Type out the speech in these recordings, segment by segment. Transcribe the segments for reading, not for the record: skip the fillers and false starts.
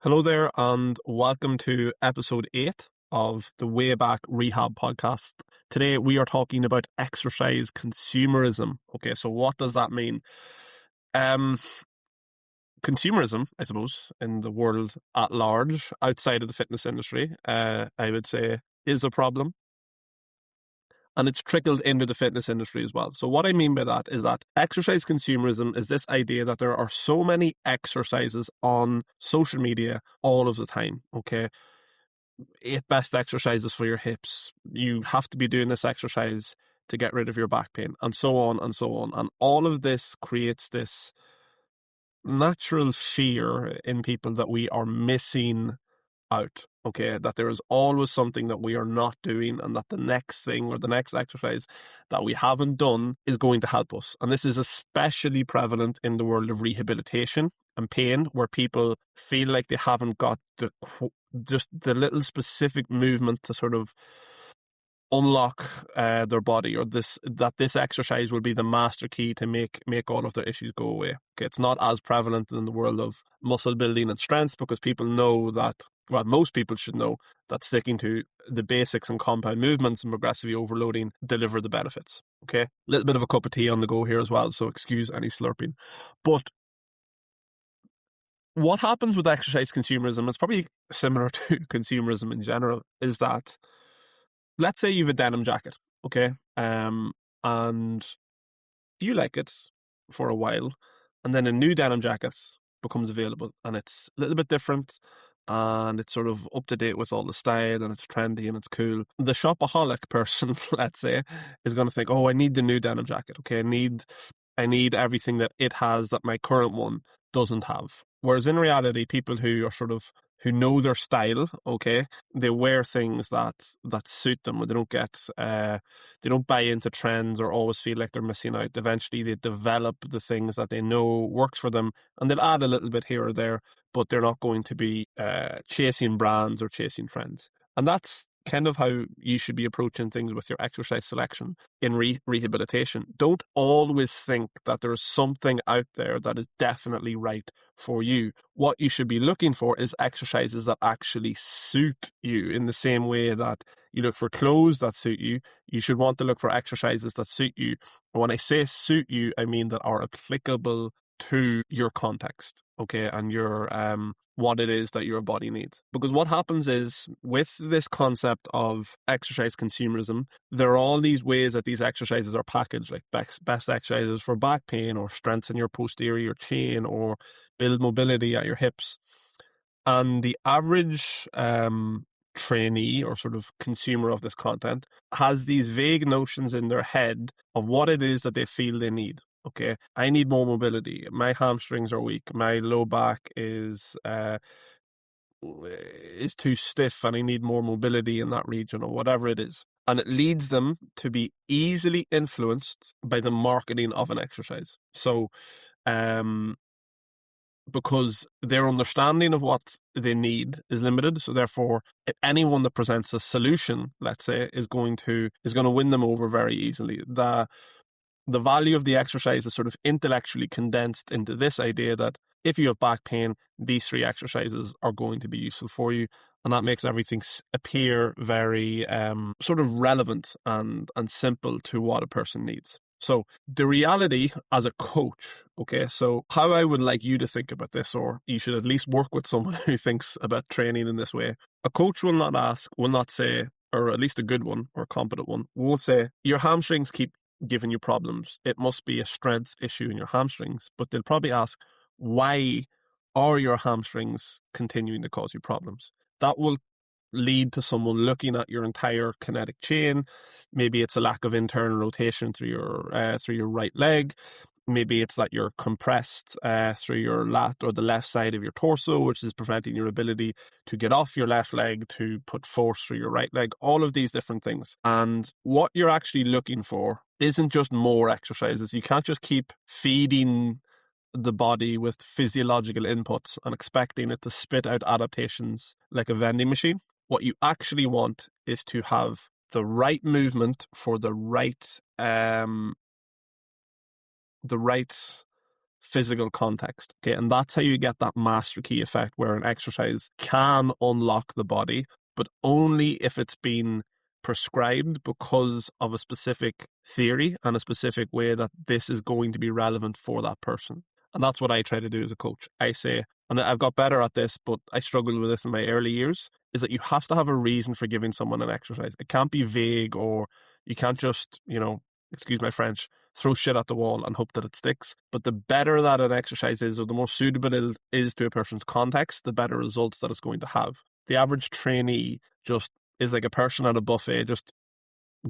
Hello there, and welcome to episode 8 of the Way Back Rehab podcast. Today we are talking about exercise consumerism. Okay, so what does that mean? Consumerism, I suppose, in the world at large, outside of the fitness industry, I would say is a problem. And it's trickled into the fitness industry as well. So what I mean by that is that exercise consumerism is this idea that there are so many exercises on social media all of the time, okay? 8 best exercises for your hips. You have to be doing this exercise to get rid of your back pain, and so on and so on. And all of this creates this natural fear in people that we are missing out, okay? That there is always something that we are not doing, and that the next thing or the next exercise that we haven't done is going to help us. And this is especially prevalent in the world of rehabilitation and pain, where people feel like they haven't got just the little specific movement to sort of unlock their body, or this exercise will be the master key to make all of their issues go away. Okay, it's not as prevalent in the world of muscle building and strength, because people know that, well, most people should know that sticking to the basics and compound movements and progressive overloading deliver the benefits. Okay, a little bit of a cup of tea on the go here as well, so excuse any slurping. But what happens with exercise consumerism, it's probably similar to consumerism in general, is that let's say you have a denim jacket, okay, and you like it for a while, and then a new denim jacket becomes available, and it's a little bit different, and it's sort of up to date with all the style, and it's trendy and it's cool. The shopaholic person, let's say, is going to think, oh, I need the new denim jacket, okay, I need everything that it has that my current one doesn't have. Whereas in reality, people who are who know their style, okay, they wear things that suit them. They don't buy into trends or always feel like they're missing out. Eventually they develop the things that they know works for them, and they'll add a little bit here or there, but they're not going to be chasing brands or chasing trends. And that's kind of how you should be approaching things with your exercise selection in rehabilitation. Don't always think that there is something out there that is definitely right for you. What you should be looking for is exercises that actually suit you. In the same way that you look for clothes that suit you, you should want to look for exercises that suit you. And when I say suit you, I mean that are applicable to your context, okay, and your what it is that your body needs. Because what happens is, with this concept of exercise consumerism, there are all these ways that these exercises are packaged, like best exercises for back pain, or strengthen your posterior chain, or build mobility at your hips. And the average trainee or sort of consumer of this content has these vague notions in their head of what it is that they feel they need. Okay, I need more mobility. My hamstrings are weak. My low back is too stiff, and I need more mobility in that region, or whatever it is. And it leads them to be easily influenced by the marketing of an exercise. So, because their understanding of what they need is limited, so therefore anyone that presents a solution, let's say, is going to win them over very easily. The value of the exercise is sort of intellectually condensed into this idea that if you have back pain, these 3 exercises are going to be useful for you. And that makes everything appear very sort of relevant and simple to what a person needs. So the reality as a coach, okay, so how I would like you to think about this, or you should at least work with someone who thinks about training in this way. A coach will not say, or at least a good one or a competent one, won't say, your hamstrings keep giving you problems, it must be a strength issue in your hamstrings. But they'll probably ask, why are your hamstrings continuing to cause you problems? That will lead to someone looking at your entire kinetic chain. Maybe it's a lack of internal rotation through your right leg. Maybe it's that you're compressed through your lat or the left side of your torso, which is preventing your ability to get off your left leg to put force through your right leg. All of these different things. And what you're actually looking for isn't just more exercises. You can't just keep feeding the body with physiological inputs and expecting it to spit out adaptations like a vending machine. What you actually want is to have the right movement for the right physical context. Okay. And that's how you get that master key effect where an exercise can unlock the body, but only if it's been prescribed because of a specific theory and a specific way that this is going to be relevant for that person. And that's what I try to do as a coach. I say, and I've got better at this, but I struggled with it in my early years, is that you have to have a reason for giving someone an exercise. It can't be vague, or you can't just, excuse my French, throw shit at the wall and hope that it sticks. But the better that an exercise is, or the more suitable it is to a person's context, the better results that it's going to have. The average trainee just is like a person at a buffet, just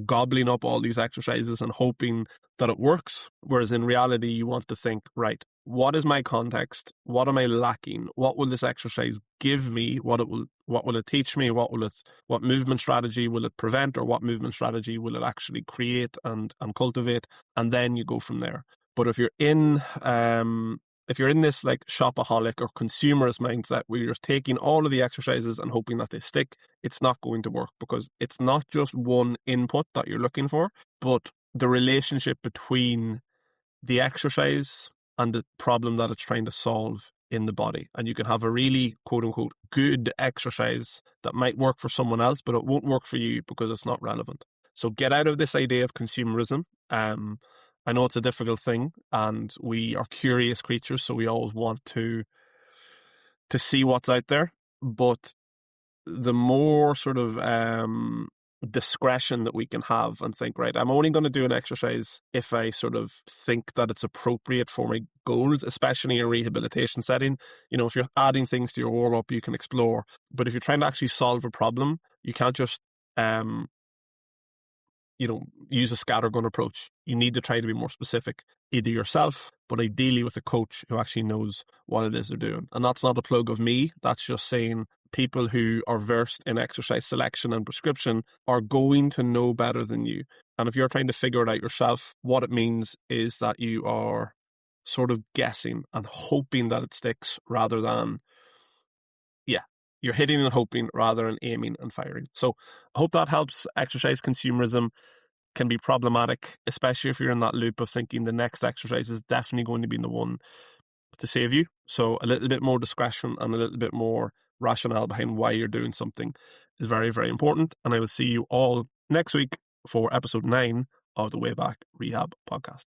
gobbling up all these exercises and hoping that it works. Whereas in reality, you want to think, right, what is my context? What am I lacking? What will this exercise give me? What will it teach me? What movement strategy will it prevent, or what movement strategy will it actually create and cultivate? And then you go from there. But if you're in this like shopaholic or consumerist mindset where you're taking all of the exercises and hoping that they stick, it's not going to work, because it's not just one input that you're looking for, but the relationship between the exercise and the problem that it's trying to solve in the body. And you can have a really, quote unquote, good exercise that might work for someone else, but it won't work for you because it's not relevant. So get out of this idea of consumerism. I know it's a difficult thing, and we are curious creatures, so we always want to see what's out there. But the more sort of discretion that we can have and think, right, I'm only going to do an exercise if I sort of think that it's appropriate for my goals, especially in a rehabilitation setting. If you're adding things to your warm-up, you can explore. But if you're trying to actually solve a problem, you can't just use a scattergun approach. You need to try to be more specific, either yourself, but ideally with a coach who actually knows what it is they're doing. And that's not a plug of me. That's just saying people who are versed in exercise selection and prescription are going to know better than you. And if you're trying to figure it out yourself, what it means is that you are sort of guessing and hoping that it sticks rather than, you're hitting and hoping rather than aiming and firing. So I hope that helps. Exercise consumerism can be problematic, especially if you're in that loop of thinking the next exercise is definitely going to be the one to save you. So a little bit more discretion and a little bit more rationale behind why you're doing something is very, very important. And I will see you all next week for episode 9 of the Way Back Rehab podcast.